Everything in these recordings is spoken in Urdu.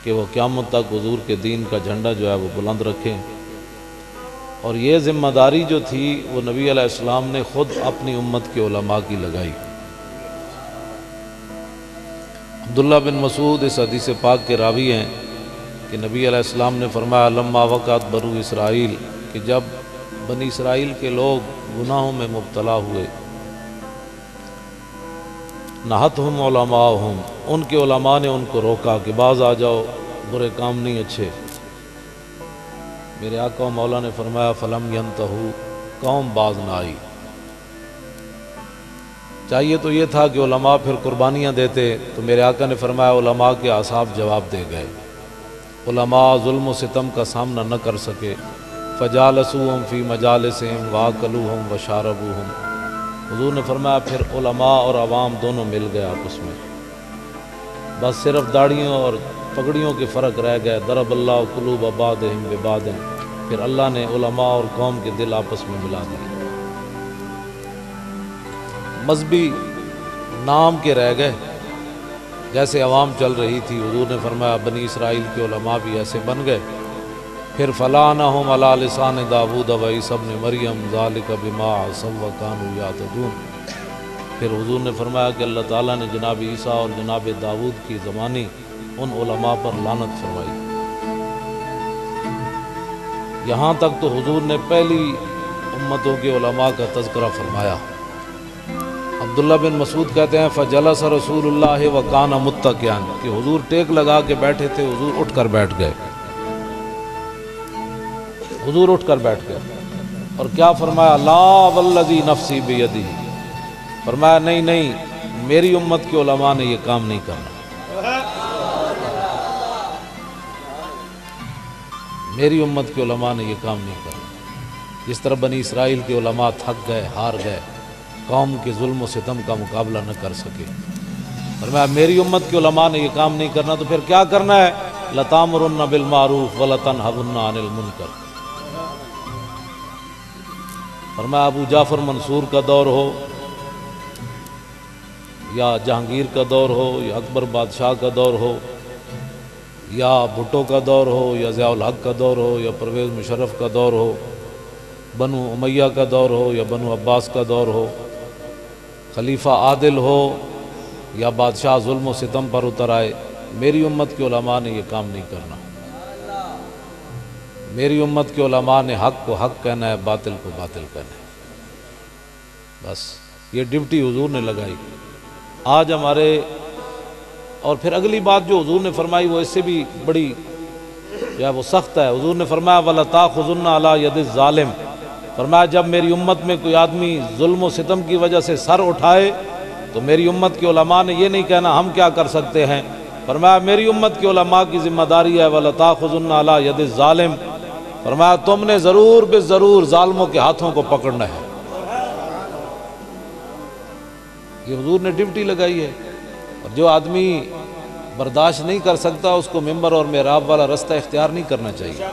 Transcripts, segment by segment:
کہ وہ قیامت تک حضور کے دین کا جھنڈا جو ہے وہ بلند رکھیں۔ اور یہ ذمہ داری جو تھی وہ نبی علیہ السلام نے خود اپنی امت کے علماء کی لگائی۔ عبداللہ بن مسعود اس حدیث پاک کے راوی ہیں کہ نبی علیہ السلام نے فرمایا لما وقعت بنو اسرائیل، کہ جب بنی اسرائیل کے لوگ گناہوں میں مبتلا ہوئے، نہتہم علماءہم، ان کے علماء نے ان کو روکا کہ باز آ جاؤ، برے کام نہیں اچھے۔ میرے آقا و مولا نے فرمایا فلم ینتہو، قوم باز نہ آئی۔ چاہیے تو یہ تھا کہ علماء پھر قربانیاں دیتے، تو میرے آقا نے فرمایا علماء کے اعصاب جواب دے گئے۔ علماء ظلم و ستم کا سامنا نہ کر سکے، فجالسوہم فی مجالسہم واکلوہم وشاربوہم، حضور نے فرمایا پھر علماء اور عوام دونوں مل گئے آپس میں، بس صرف داڑھیوں اور پگڑیوں کے فرق رہ گئے۔ ضرب اللہ قلوب بعضہم ببعض، پھر اللہ نے علماء اور قوم کے دل آپس میں ملا دیے۔ مذہبی نام کے رہ گئے، جیسے عوام چل رہی تھی، حضور نے فرمایا بنی اسرائیل کے علماء بھی ایسے بن گئے۔ پھر فلعنہم علی لسان داؤد و عیسی ابن مریم ذلک بما عصوا وکانوا یعتدون، پھر حضور نے فرمایا کہ اللہ تعالیٰ نے جناب عیسیٰ اور جناب داؤد کی زمانی ان علماء پر لعنت فرمائی۔ یہاں تک تو حضور نے پہلی امتوں کے علماء کا تذکرہ فرمایا۔ عبداللہ بن مسعود کہتے ہیں فجلس رسول اللہ وکان متکئا، کہ حضور ٹیک لگا کے بیٹھے تھے، حضور اٹھ کر بیٹھ گئے، حضور اٹھ کر بیٹھ گئے، اور کیا فرمایا لا والذی نفسی بیدہ، فرمایا نہیں نہیں، میری امت کے علماء نے یہ کام نہیں کرنا، میری امت کے علماء نے یہ کام نہیں کرنا۔ جس طرح بنی اسرائیل کے علماء تھک گئے، ہار گئے، قوم کے ظلم و ستم کا مقابلہ نہ کر سکے، فرمایا میری امت کے علماء نے یہ کام نہیں کرنا، تو پھر کیا کرنا ہے؟ لَتَأْمُرُنَّ بِالْمَعْرُوفِ وَلَتَنْهَوْنَ عَنِ الْمُنْكَرِ۔ فرمایا ابو جعفر منصور کا دور ہو، یا جہانگیر کا دور ہو، یا اکبر بادشاہ کا دور ہو، یا بھٹو کا دور ہو، یا ضیاء الحق کا دور ہو، یا پرویز مشرف کا دور ہو، بنو امیہ کا دور ہو، یا بنو عباس کا دور ہو، خلیفہ عادل ہو یا بادشاہ ظلم و ستم پر اتر آئے، میری امت کے علماء نے یہ کام نہیں کرنا۔ میری امت کے علماء نے حق کو حق کہنا ہے، باطل کو باطل کہنا ہے، بس یہ ڈیوٹی حضور نے لگائی۔ آج ہمارے، اور پھر اگلی بات جو حضور نے فرمائی وہ اس سے بھی بڑی جو ہے وہ سخت ہے۔ حضور نے فرمایا وَلَتَأْخُذُنَّ عَلَىٰ يَدِ الظَّالِمِ، فرمایا جب میری امت میں کوئی آدمی ظلم و ستم کی وجہ سے سر اٹھائے تو میری امت کے علماء نے یہ نہیں کہنا ہم کیا کر سکتے ہیں، فرمایا میری امت کے علماء کی ذمہ داری ہے وَلَتَأْخُذُنَّ عَلَىٰ يَدِ الظَّالِمِ، فرمایا تم نے ضرور بے ضرور ظالموں کے ہاتھوں کو پکڑنا ہے۔ یہ حضور نے ڈیوٹی لگائی ہے، اور جو آدمی برداشت نہیں کر سکتا اس کو ممبر اور محراب والا رستہ اختیار نہیں کرنا چاہیے،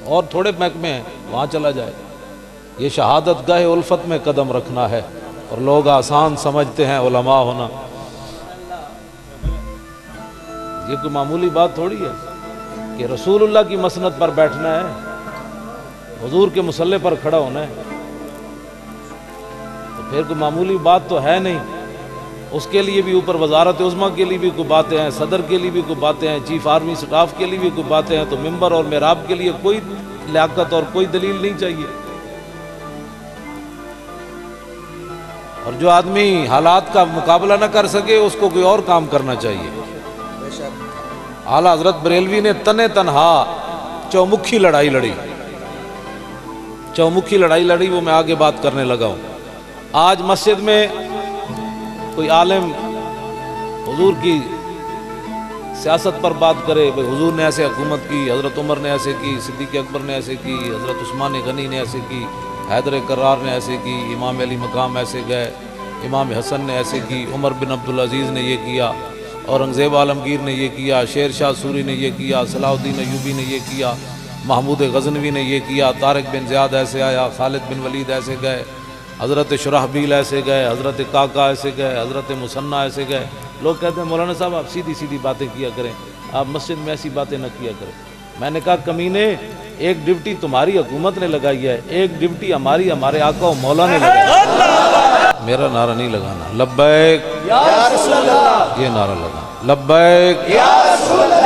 اور تھوڑے محکمے ہیں وہاں چلا جائے۔ یہ شہادت گاہ الفت میں قدم رکھنا ہے، اور لوگ آسان سمجھتے ہیں علماء ہونا، یہ کوئی معمولی بات تھوڑی ہے کہ رسول اللہ کی مسند پر بیٹھنا ہے، حضور کے مصلی پر کھڑا ہونا ہے، تو پھر کوئی معمولی بات تو ہے نہیں۔ اس کے لیے بھی اوپر وزارت عظمیٰ کے لیے بھی کوئی باتیں ہیں، صدر کے لیے بھی کوئی باتیں ہیں، چیف آرمی سٹاف کے لیے بھی کوئی باتیں ہیں، تو ممبر اور محراب کے لیے کوئی لیاقت اور کوئی دلیل نہیں چاہیے۔ اور جو آدمی حالات کا مقابلہ نہ کر سکے اس کو کوئی اور کام کرنا چاہیے۔ اعلیٰ حضرت بریلوی نے تنے تنہا چومکھی لڑائی لڑی، چومکھی لڑائی لڑی، وہ میں آگے بات کرنے لگا ہوں۔ آج مسجد میں کوئی عالم حضور کی سیاست پر بات کرے، بھئی حضور نے ایسے حکومت کی، حضرت عمر نے ایسے کی، صدیق اکبر نے ایسے کی، حضرت عثمان غنی نے ایسے کی، حیدر کرار نے ایسے کی، امام علی مقام ایسے گئے، امام حسن نے ایسے کی، عمر بن عبدالعزیز نے یہ کیا، اورنگزیب عالمگیر نے یہ کیا، شیر شاہ سوری نے یہ کیا، صلاح الدین ایوبی نے یہ کیا، محمود غزنوی نے یہ کیا، طارق بن زیاد ایسے آیا، خالد بن ولید ایسے گئے، حضرت شرحبیل ایسے گئے، حضرت کاکا ایسے گئے، حضرت مثنیٰ ایسے گئے۔ لوگ کہتے ہیں مولانا صاحب آپ سیدھی سیدھی باتیں کیا کریں، آپ مسجد میں ایسی باتیں نہ کیا کریں۔ میں نے کہا کمینے، ایک ڈیوٹی تمہاری حکومت نے لگائی ہے، ایک ڈیوٹی ہمارے آقا و مولا نے لگائی ہے۔ میرا نعرہ نہیں لگانا، لبیک یا رسول اللہ، یہ نعرہ لگانا، لبیک یا رسول اللہ۔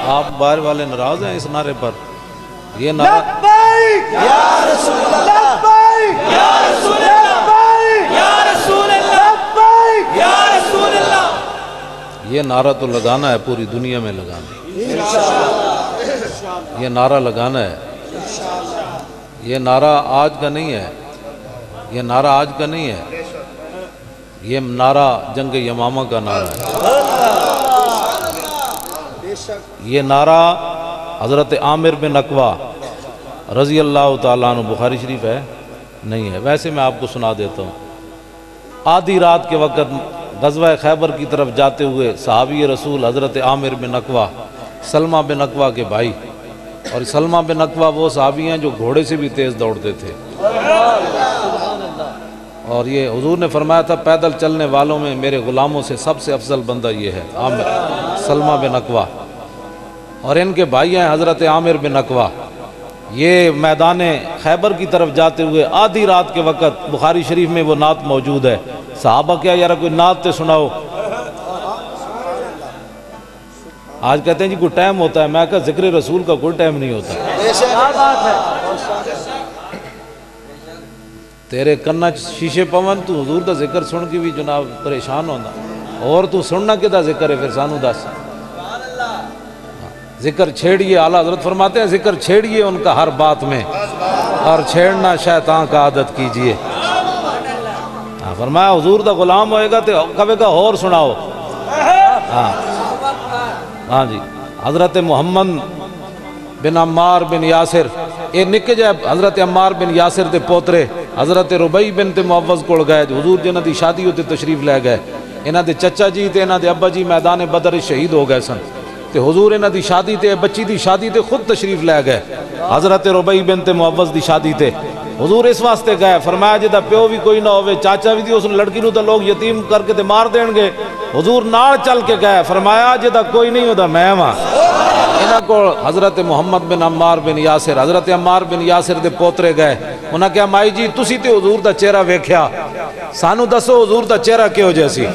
آپ باہر والے ناراض ہیں اس نعرے پر؟ یہ نعرہ لبیک یا رسول اللہ، لبیک یا رسول اللہ، یا رسول اللہ، لبیک یا رسول اللہ۔ یہ نعرہ تو لگانا ہے، پوری دنیا میں لگانا ہے، یہ نعرہ لگانا ہے۔ یہ نعرہ آج کا نہیں ہے، یہ نعرہ آج کا نہیں ہے، یہ نعرہ جنگ یمامہ کا نعرہ ہے۔ یہ نعرہ حضرت عامر بن اقوا رضی اللہ تعالیٰ عنہ، بخاری شریف ہے نہیں ہے، ویسے میں آپ کو سنا دیتا ہوں۔ آدھی رات کے وقت غزوہ خیبر کی طرف جاتے ہوئے صحابی رسول حضرت عامر بن اقوا، سلمہ بن اقوا کے بھائی، اور سلمہ بن اقوا وہ صحابی ہیں جو گھوڑے سے بھی تیز دوڑتے تھے، اور یہ حضور نے فرمایا تھا پیدل چلنے والوں میں میرے غلاموں سے سب سے افضل بندہ یہ ہے عامر، سلمہ بن اقوا، اور ان کے بھائی ہیں حضرت عامر بن اقوا۔ یہ میدان خیبر کی طرف جاتے ہوئے آدھی رات کے وقت، بخاری شریف میں وہ نعت موجود ہے، صحابہ کیا یار کوئی نعت تے سناؤ، آج کہتے ہیں جی کوئی ٹائم ہوتا ہے، میں کہا ذکر رسول کا کوئی ٹائم نہیں ہوتا۔ تیرے کنا شیشے پون، تو حضور دا ذکر سن کے بھی جناب پریشان ہونا، اور تو سننا کدا ذکر ہے پھر سانو دس۔ ذکر چھیڑیے، اعلیٰ حضرت فرماتے ہیں ذکر چھیڑیے ان کا ہر بات میں، اور چھیڑنا شیطان کا عادت کیجئے۔ فرمایا حضور دا غلام ہوئے گا تو کبھی کا اور سناؤ۔ ہاں جی، حضرت محمد بن عمار بن یاسر، یہ نکے جائے حضرت عمار بن یاسر دے پوترے حضرت ربیع بنت معوذ کول گئے، حضور جنہ دی شادی ہوتے تشریف لے گئے، انہ دے چچا جی تے انہ دے ابا جی میدان بدر شہید ہو گئے سن، تے حضور انہ دی شادی تے بچی دی شادی تے خود تشریف لے گئے، حضرت ربیع بنت معوذ دی شادی تے حضور اس واسطے گئے، فرمایا جدا پیو بھی کوئی نہ ہوئے، چاچا بھی دی اس لڑکی نو تو لوگ یتیم کر کے تے مار دین گے، حضور نال چل کے گئے، فرمایا جدا کوئی نہیں ہوتا میں ہاں۔ انہاں کو حضرت محمد بن عمار بن یاسر، حضرت عمار بن یاسر دے پوترے گئے، انہاں کہا مائی جی تسی تے حضور دا چہرہ ویکھیا، سانو دسو حضور دا چہرہ کیوں جیسی؟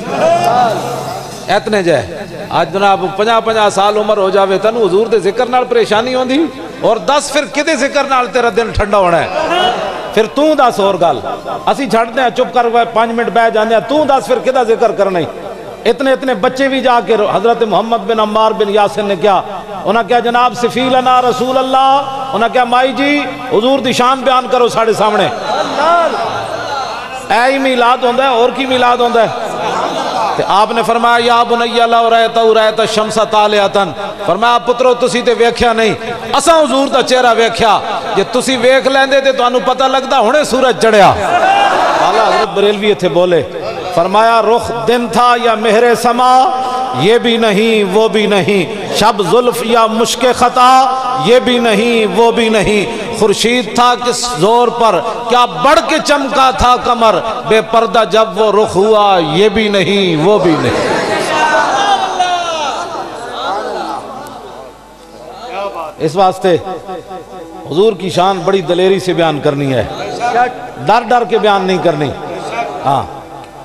اتنے جائے آج جناب 50 سال عمر ہو جاوے تنو حضور دے ذکر نال پریشانی ہوندی، اور 10 پھر کدے ذکر نال تیرا دل ٹھنڈا ہونا ہے؟ پھر توں دس اور گل، اسی چھڑ دیں چپ کر 5 منٹ بہ جانے ہیں، توں دس پھر کدا ذکر کرنا ہی؟ اتنے بچے بھی جا کے حضرت محمد بن عمار بن یاسر نے کیا، انہاں کیا جناب صفی لنا رسول اللہ، انہاں کیا مائی جی حضور دی شان بیان کرو ساڑھے سامنے۔ اے ہی میلاد ہوندہ ہے، اور کی میلاد ہوندہ ہے؟ تے آپ نے فرمایا یا بنی لو رأیت الشمس طالعۃ، فرمایا پترو تسی تے ویکھیا نہیں، اساں حضور دا چہرہ ویکھیا، جے تسی ویکھ لیندے تے تانوں پتہ لگدا ہنے سورج چڑھیا۔ اعلیٰ حضرت بریلوی ایتھے بولے، فرمایا رخ دن تھا یا مہر سما، یہ بھی نہیں وہ بھی نہیں، شب زلف یا مشک خطا، یہ بھی نہیں وہ بھی نہیں، خورشید تھا کس زور پر کیا بڑھ کے چمکا تھا کمر، بے پردہ جب وہ رخ ہوا، یہ بھی نہیں وہ بھی نہیں۔ اس واسطے حضور کی شان بڑی دلیری سے بیان کرنی ہے، ڈر کے بیان نہیں کرنی۔ ہاں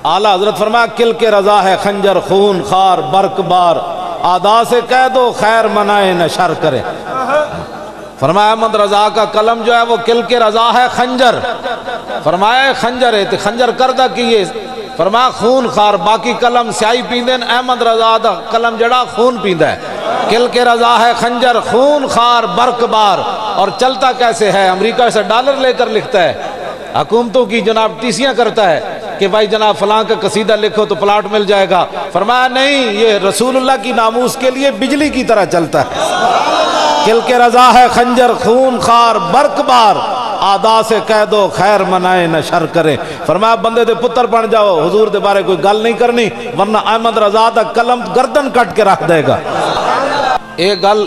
اعلیٰ حضرت فرمایا کل کے رضا ہے خنجر خون خار برق بار، آدھا سے کہہ دو خیر منائے نہ شر کرے۔ فرمایا احمد رضا کا قلم جو ہے وہ کل کے رضا ہے خنجر، فرمایا خنجر ہے تو خنجر کردہ کیے، فرمایا خون خار، باقی قلم سیائی پیندن، احمد رضا دا قلم جڑا خون پیندا ہے۔ کل کے رضا ہے خنجر خون خار برق بار، اور چلتا کیسے ہے؟ امریکہ سے ڈالر لے کر لکھتا ہے، حکومتوں کی جناب ٹیسیاں کرتا ہے کہ بھائی جناب فلاں کا قصیدہ لکھو تو پلاٹ مل جائے گا، فرمایا نہیں، یہ رسول اللہ کی ناموس کے لیے بجلی کی طرح چلتا ہے۔ کل کے رضا ہے خنجر خون خار برق بار، آدا سے کہہ دو خیر منائے نہ شر کرے۔ فرمایا بندے دے پتر بن جاؤ، حضور دے بارے کوئی گل نہیں کرنی، ورنہ احمد رضا دا قلم گردن کٹ کے رکھ دے گا۔ ایک گل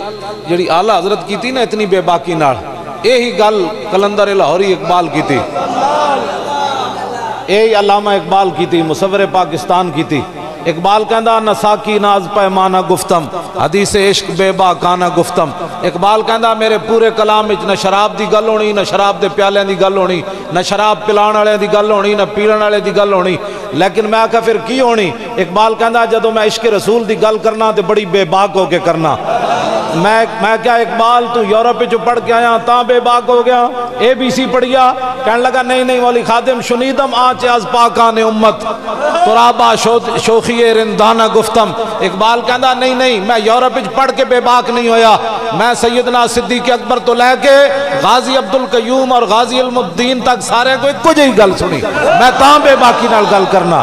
جڑی اعلیٰ حضرت کی تھی نا اتنی بے باکی نال، یہی گل کلندر لاہوری اقبال کی تھی، یہی علامہ اقبال کی تھی، مصور پاکستان کی تھی۔ اقبال کہندا نہ ساکی ناز پیمانہ گفتم حدیث عشق بے باکانہ گفتم. اقبال کہندا میرے پورے کلام وچ نہ شراب دی گل ہونی، نہ شراب دے پیالیاں دی گل ہونی، نہ شراب پلان والے دی گل ہونی، نہ پیڑن والے دی گل ہونی. لیکن میں آکھا پھر کی ہونی؟ اقبال کہندا جدوں میں عشق رسول دی گل کرنا تے بڑی بے باک ہو کے کرنا. میں کیا اقبال تو یورپ جو پڑھ کے آیا تاں بے باک ہو گیا؟ ABC پڑھیا؟ کہنے لگا نہیں مولی خادم شنیدم آنچ از پاکان امت ترابا شوخی رندانہ گفتم. اقبال کہندا نہیں میں یورپ پڑھ کے بے باک نہیں ہویا. میں سیدنا صدیق اکبر تو لے کے غازی عبدالقیوم اور غازی علم الدین تک سارے کو ایک جہی گل سنی. میں تاں بے باکی نال گل کرنا.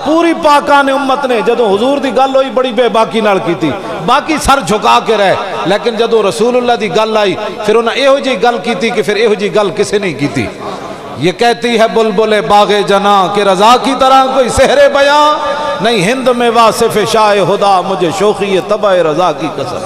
پوری پاکان امت نے جدو حضور دی گل ہوئی بڑی بے باکی نال کی تھی، باقی سر جھکا کے رہے. لیکن جدو رسول اللہ دی گل آئی پھر انہاں ایہو جی گل کی تھی کہ پھر ایہو جی گل کسے نہیں کی تھی. یہ کہتی ہے بلبل باغ جناں کہ رضا کی طرح کوئی سحر بیاں نہیں ہند میں واصف شاہ خدا مجھے شوخی طبع رضا کی قسم.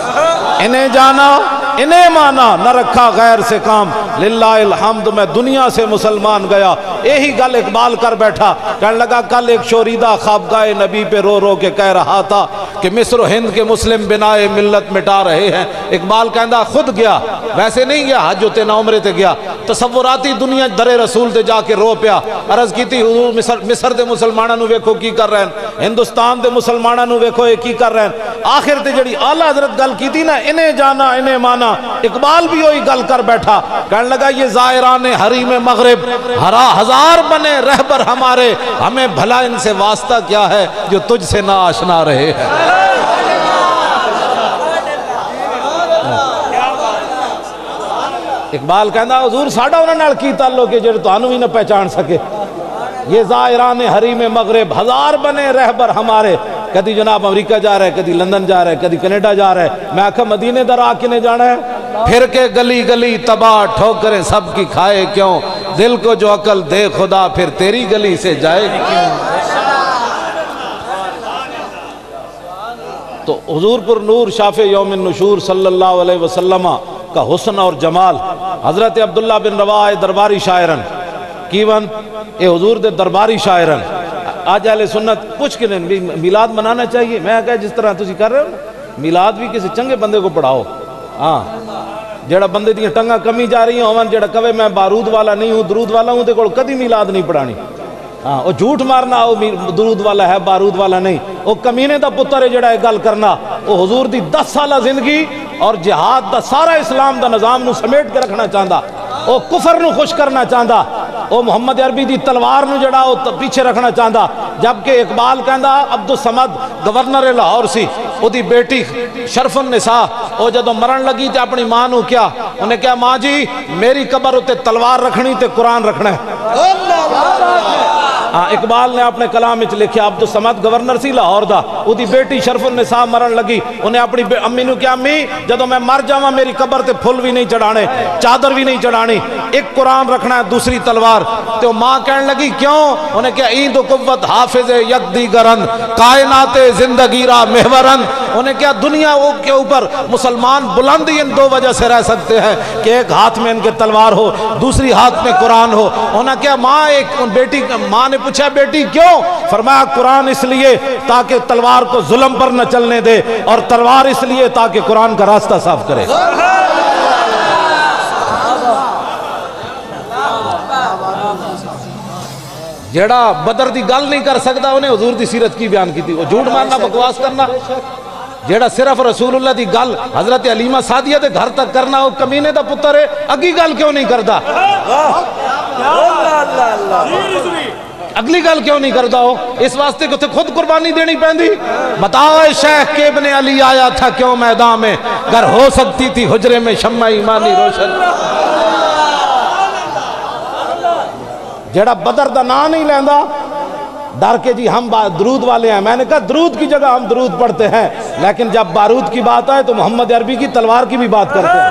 انہیں جانا انہیں مانا نہ رکھا غیر سے کام للہ الحمد میں دنیا سے مسلمان گیا. یہی گل اقبال کر بیٹھا. کہنے لگا کل ایک شوریدہ خوابگاہ نبی پہ رو رو کے کہہ رہا تھا کہ مصر و ہند کے مسلم بنائے ملت مٹا رہے ہیں. اقبال کہندا خود گیا، ویسے نہیں گیا حج تے نہ عمرے تے گیا، تصوراتی دنیا در رسول تے جا کے رو پیا. عرض کی تھی حضور مصر دے مسلماناں نو ویکھو کی کر رہے ہیں، ہندوستان دے مسلماناں نو ویکھو یہ کی کر رہے ہیں. آخر تے جڑی اعلیٰ حضرت گل کی تھی نا انہیں جانا انہیں مانا، اقبال بھی وہی گل کر بیٹھا. کہنے لگا یہ زائران حریم مغرب ہزار بنے رہبر ہمارے، ہمیں بھلا ان سے واسطہ کیا ہے جو تجھ سے نہ آشنا رہے ہیں. اقبال کہندا حضور ساڈا انہاں نال کی تعلق ہے جڑے تانوں بھی نہ پہچان سکے. یہ زائران حریم مغرب ہزار بنے رہبر ہمارے. کدی جناب امریکہ جا رہا ہے، کدی لندن جا رہا ہے، کدی کینیڈا جا رہا ہے. میں آکھا مدینے در آ کے نے جانا ہے. پھر کے گلی گلی تباہ ٹھوکریں سب کی کھائے کیوں، دل کو جو عقل دے خدا پھر تیری گلی سے جائے کیوں. تو حضور پر نور شاف یوم النشور صلی اللہ علیہ وسلم کا حسن اور جمال. حضرت عبداللہ بن رواحہ درباری شاعرن کیون اے حضور دے درباری شاعرن. آج اہل سنت پوچھ کے میلاد منانا چاہیے. میں کہا جس طرح تسی کر رہے ہو میلاد بھی کسی چنگے بندے کو پڑھاؤ. ہاں جڑا بندے دیاں ٹنگاں کمی جا رہی ہوں جڑا کہے میں بارود والا نہیں ہوں درود والا ہوں تے کول کدی میلاد نہیں پڑھانی. ہاں وہ جھوٹ مارنا وہ درود والا ہے بارود والا نہیں. وہ کمینے دا پتر ہے جڑا گل کرنا. وہ حضور دی 10 سالہ زندگی اور جہاد دا سارا اسلام دا نظام نو سمیٹ کے رکھنا چاہندا. وہ کفر نو خوش کرنا چاہندا. وہ محمد عربی دی تلوار نو جڑا وہ پیچھے رکھنا چاہندا. جبکہ اقبال کہندا عبدالصمد گورنر لاہور سی، وہ دی بیٹی شرف النساء وہ جدو مرن لگی تے اپنی ماں نو کیا انہیں کہا ماں جی میری قبر تے تلوار رکھنی تے قرآن رکھنا ہے. اقبال نے اپنے کلام وچ لکھیا عبدالصمد گورنر سی لاہور دا، وہ دی بیٹی شرف النساء مرن لگی. انہیں اپنی امی نو کہا امی جدو میں مر جاواں میری قبر تے پھل بھی نہیں چڑھانے چادر بھی نہیں چڑھانی، ایک قرآن رکھنا ہے دوسری تلوار. تو ماں کہنے لگی کیوں؟ انہیں کہا عید و قوت حافظ یک دیگرن کائنات زندگی را محورن. انہیں کہا دنیا کے اوپر مسلمان بلند ان 2 وجہ سے رہ سکتے ہیں کہ ایک ہاتھ میں ان کے تلوار ہو دوسری ہاتھ میں قرآن ہو. انہیں کہا ماں ماں نے پوچھا بیٹی کیوں؟ فرمایا قرآن اس لیے تاکہ تلوار کو ظلم پر نہ چلنے دے، اور تلوار اس لیے تاکہ قرآن کا راستہ صاف کرے. جیڑا بدر دی گل نہیں کر سکتا انہیں حضور دی سیرت کی بیان کی تھی. وہ جھوٹ مارنا بکواس کرنا. جیڑا صرف رسول اللہ دی گل حضرت علیمہ سعدیہ دے گھر تک کرنا وہ کمینے دا پتر ہے. اگی گل کیوں نہیں کردا؟ اگلی گل کیوں نہیں کردا ہو؟ اس واسطے کہ خود قربانی دینی پیندی. بتاؤ شیخ کے ابن علی آیا تھا کیوں میدان میں، گر ہو سکتی تھی حجرے میں شمع ایمانی روشن. جڑا بدر دا نام نہیں لیندا ڈر کے جی ہم درود والے ہیں. میں نے کہا درود کی جگہ ہم درود پڑھتے ہیں، لیکن جب بارود کی بات آئے تو محمد عربی کی تلوار کی بھی بات کرتے ہیں.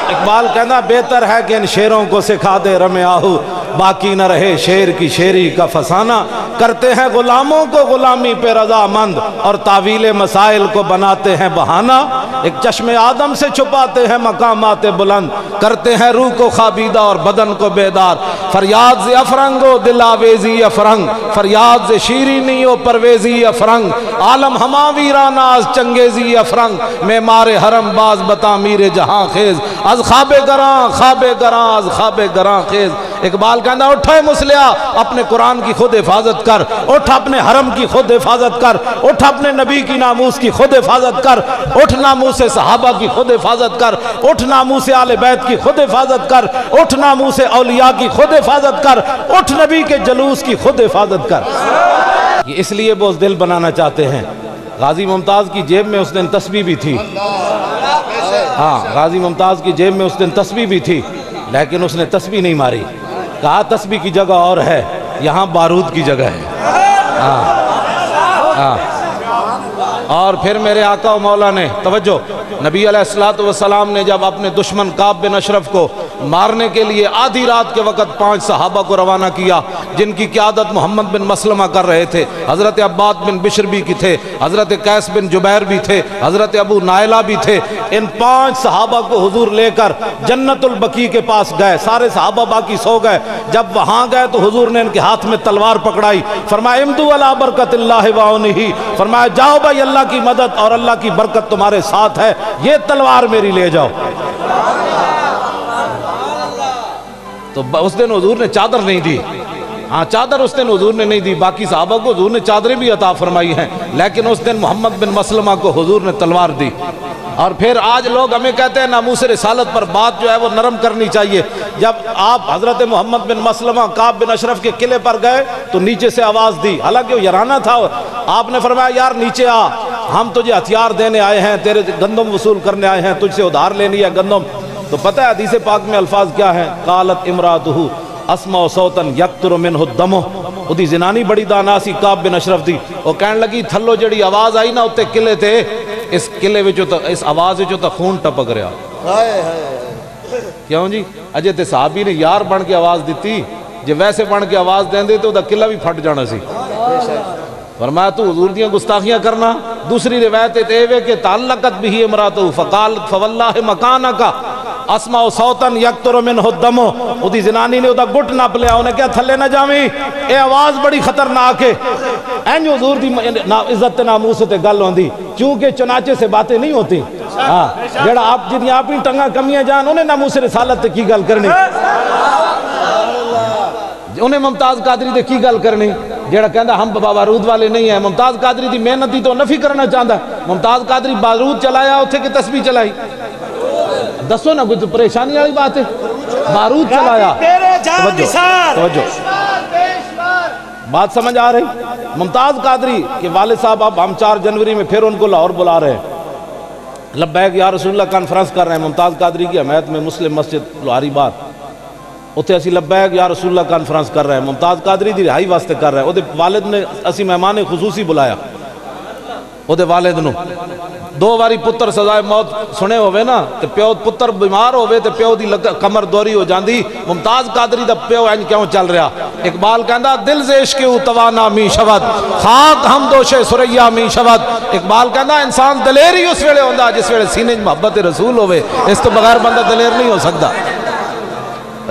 اقبال کہنا بہتر ہے کہ ان شیروں کو سکھا دے رم آہو باقی نہ رہے شیر کی شیری کا فسانہ، کرتے ہیں غلاموں کو غلامی پہ رضامند اور تعویل مسائل کو بناتے ہیں بہانہ، ایک چشم آدم سے چھپاتے ہیں مقامات بلند، کرتے ہیں روح کو خوابیدہ اور بدن کو بیدار، فریاد ز افرنگ و دل آویزی افرنگ، فریاد ز شیرینی و پرویزی افرنگ، عالم ہما ویراناز چنگیزی افرنگ، معمار حرم باز بتعمیر جہاں خیز، از خواب گراں خواب گراں از خواب گراں خیز۔ اقبال کہنا اٹھے مسلیا اپنے قرآن کی خود حفاظت کر، اٹھ اپنے حرم کی خود حفاظت کر، اٹھ اپنے نبی کی ناموس کی خود حفاظت کر، اٹھ ناموس صحابہ کی خود حفاظت کر، اٹھ ناموس آل بیت کی خود حفاظت کر، اٹھ ناموس اولیاء کی خود حفاظت کر، اٹھ نبی کے جلوس کی خود حفاظت کر۔ یہ اس لیے بزدل بنانا چاہتے ہیں۔ غازی ممتاز کی جیب میں اس دن تسبیح بھی تھی، ہاں غازی ممتاز کی جیب میں اس دن تسبیح بھی تھی، لیکن اس نے تسبیح نہیں ماری، کہا تسبیح کی جگہ اور ہے، یہاں بارود کی جگہ ہے۔ اور پھر میرے آقا و مولا نے توجہ، نبی علیہ السلام نے جب اپنے دشمن کعب بن اشرف کو مارنے کے لیے آدھی رات کے وقت 5 صحابہ کو روانہ کیا، جن کی قیادت محمد بن مسلمہ کر رہے تھے، حضرت عباد بن بشر بھی کی تھے، حضرت قیس بن جبیر بھی تھے، حضرت ابو نائلہ بھی تھے، ان 5 صحابہ کو حضور لے کر جنت البقیع کے پاس گئے، سارے صحابہ باقی سو گئے، جب وہاں گئے تو حضور نے ان کے ہاتھ میں تلوار پکڑائی، فرمایا امدو علی برکت اللہ وعونہ، فرمایا جاؤ بھائی اللہ کی مدد اور اللہ کی برکت تمہارے ساتھ ہے، یہ تلوار میری لے جاؤ۔ تو اس دن حضور نے چادر نہیں دی، ہاں چادر اس دن حضور نے نہیں دی، باقی صحابہ کو حضور نے چادریں بھی عطا فرمائی ہیں، لیکن اس دن محمد بن مسلمہ کو حضور نے تلوار دی۔ اور پھر آج لوگ ہمیں کہتے ہیں ناموس رسالت پر بات جو ہے وہ نرم کرنی چاہیے۔ جب آپ حضرت محمد بن مسلمہ کعب بن اشرف کے قلعے پر گئے تو نیچے سے آواز دی، حالانکہ وہ یارانہ تھا، آپ نے فرمایا یار نیچے آ، ہم تجھے ہتھیار دینے آئے ہیں، تیرے گندم وصول کرنے آئے ہیں، تجھ سے ادھار لینی ہے گندم۔ تو پتہ ہے حدیث پاک میں الفاظ کیا ہیں؟ قالت امراتہ اسمع صوتا یقطر منہ الدم، اودی زنانی بڑی دانا سی کعب بن اشرف دی، وہ کہنے لگی تھلو جڑی آواز آئی نا اتے قلعے تے، اس قلعے وچوں تے اس آواز وچوں تے خون ٹپک رہا۔ کیوں جی؟ اجے تے صحابی نے یار بن کے آواز دیتی، جے ویسے بن کے آواز دیندے تو دا قلعہ بھی پھٹ جانا سی۔ فرمایا تو حضور دیاں گستاخیاں کرنا۔ دوسری روایت ہے کہ تعلقت بھی امراتہ فقالت فواللہ مکانکا اسمع صوتا یقطر منہ الدم، اودی زنانی نے ادا گٹ نپ لیا، انہیں کیا تھلے نہ جاویں، اے آواز بڑی خطرناک ہے۔ اینج حضور دی عزت ناموس تے گل ہوندی، چونکہ چنانچے سے باتیں نہیں ہوتی، ہاں جڑا آپ جدی آپ ہی ٹنگا کمیاں جان انہیں ناموس رسالت تے کی گل کرنی، انہیں ممتاز قادری تے کی گل کرنی، جڑا کہندا ہم بارود والے نہیں ہیں۔ ممتاز قادری دی محنت دی تو نفی کرنا چاہتا ہے، ممتاز قادری بارود چلایا اتھے کی تسبیح چلائی، دسو نا کوئی پریشانی والی بات ہے، بارود چلایا۔ توجہ بات سمجھ آ رہی؟ ممتاز قادری کے والد صاحب اب ہم 4 جنوری میں پھر ان کو لاہور بلا رہے ہیں، لبیک یا رسول اللہ کانفرنس کر رہے ہیں ممتاز قادری کی حمایت میں مسلم مسجد لوہاری بات، اتنے اسی لبیک یا رسول اللہ کانفرنس کر رہے ہیں، ممتاز قادری دی رہائی واسطے کر رہے ہیں، وہ والد نے اسی مہمان خصوصی بلایا، وہ والد نو 2 باری پتر سزائے موت سنے ہوئے نا، تے پیو پتر بیمار ہوئے تے پیو دی کمر دوری ہو جاندی، ممتاز قادری دا پیو این کیوں چل رہا؟ اقبال کہندا دل سے عشق توانا می شود خاک ہم دوش سریا می شود۔ اقبال کہندا انسان دلیر ہی اس ویلے ہوندا جس ویلے سینے محبت رسول ہوئے، اس تو بغیر بندہ دلیر نہیں ہو سکتا،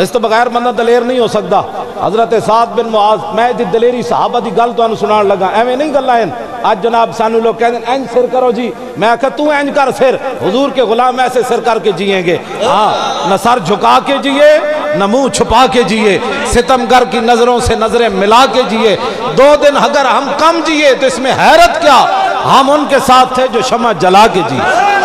اس تو بغیر بندہ دلیر نہیں ہو سکتا۔ حضرت سعد بن معاذ، میں دی دلیری صحابہ دی گل تو سنان لگا، ایویں نہیں گلاں آج جناب سانو لوگ کہتے ہیں اینج سر کرو جی، میں کہا تو اینج کر سر، حضور کے غلام ایسے سر کر کے جیئیں گے، ہاں نہ سر جھکا کے جیئے نہ منہ چھپا کے جیئے، ستمگر کی نظروں سے نظریں ملا کے جیئے، 2 دن اگر ہم کم جیئے تو اس میں حیرت کیا، ہم ان کے ساتھ تھے جو شمع جلا کے جیئے۔